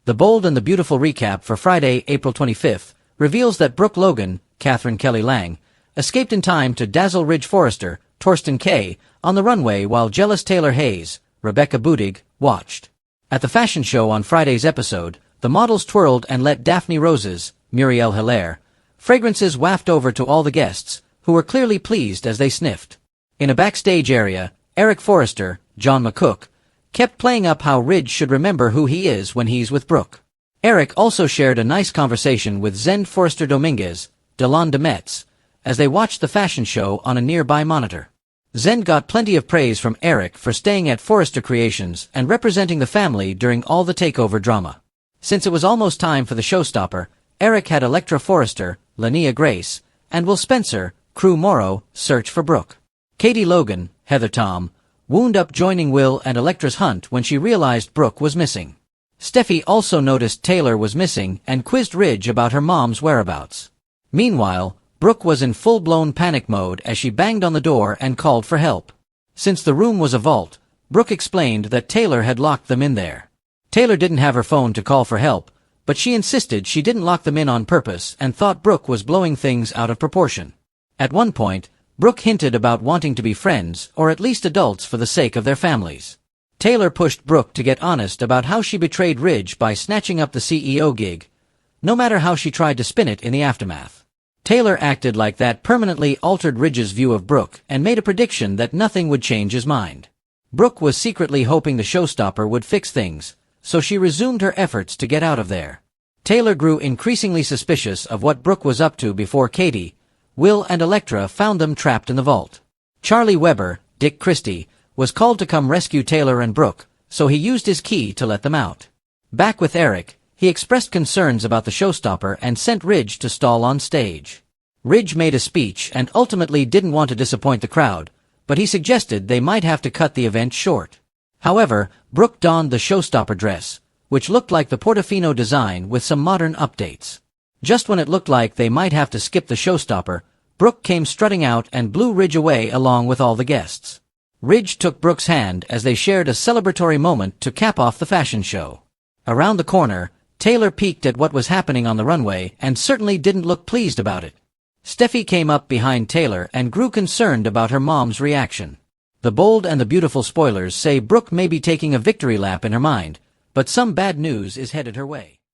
The Bold and the Beautiful recap for Friday, April 25th, reveals that Brooke Logan, Catherine Kelly Lang, escaped in time to dazzle Ridge Forrester, Torsten Kay, on the runway while jealous Taylor Hayes, Rebecca Budig, watched. At the fashion show on Friday's episode, the models twirled and let Daphne Rose's, Muriel Hilaire, fragrances waft over to all the guests, who were clearly pleased as they sniffed. In a backstage area, Eric Forrester, John McCook, kept playing up how Ridge should remember who he is when he's with Brooke. Eric also shared a nice conversation with Zend Forrester Dominguez, Delon Demetz, as they watched the fashion show on a nearby monitor. Zend got plenty of praise from Eric for staying at Forrester Creations and representing the family during all the takeover drama. Since it was almost time for the showstopper, Eric had Electra Forrester, Lania Grace, and Will Spencer, Crew Morrow, search for Brooke. Katie Logan, Heather Tom, wound up joining Will and Electra's hunt when she realized Brooke was missing. Steffi also noticed Taylor was missing and quizzed Ridge about her mom's whereabouts. Meanwhile, Brooke was in full-blown panic mode as she banged on the door and called for help. Since the room was a vault, Brooke explained that Taylor had locked them in there. Taylor didn't have her phone to call for help, but she insisted she didn't lock them in on purpose and thought Brooke was blowing things out of proportion. At one point, Brooke hinted about wanting to be friends, or at least adults for the sake of their families. Taylor pushed Brooke to get honest about how she betrayed Ridge by snatching up the CEO gig, no matter how she tried to spin it in the aftermath. Taylor acted like that permanently altered Ridge's view of Brooke and made a prediction that nothing would change his mind. Brooke was secretly hoping the showstopper would fix things, so she resumed her efforts to get out of there. Taylor grew increasingly suspicious of what Brooke was up to before Katie, Will and Electra found them trapped in the vault. Charlie Weber, Dick Christie, was called to come rescue Taylor and Brooke, so he used his key to let them out. Back with Eric, he expressed concerns about the showstopper and sent Ridge to stall on stage. Ridge made a speech and ultimately didn't want to disappoint the crowd, but he suggested they might have to cut the event short. However, Brooke donned the showstopper dress, which looked like the Portofino design with some modern updates. Just when it looked like they might have to skip the showstopper, Brooke came strutting out and blew Ridge away along with all the guests. Ridge took Brooke's hand as they shared a celebratory moment to cap off the fashion show. Around the corner, Taylor peeked at what was happening on the runway and certainly didn't look pleased about it. Steffi came up behind Taylor and grew concerned about her mom's reaction. The Bold and the Beautiful spoilers say Brooke may be taking a victory lap in her mind, but some bad news is headed her way.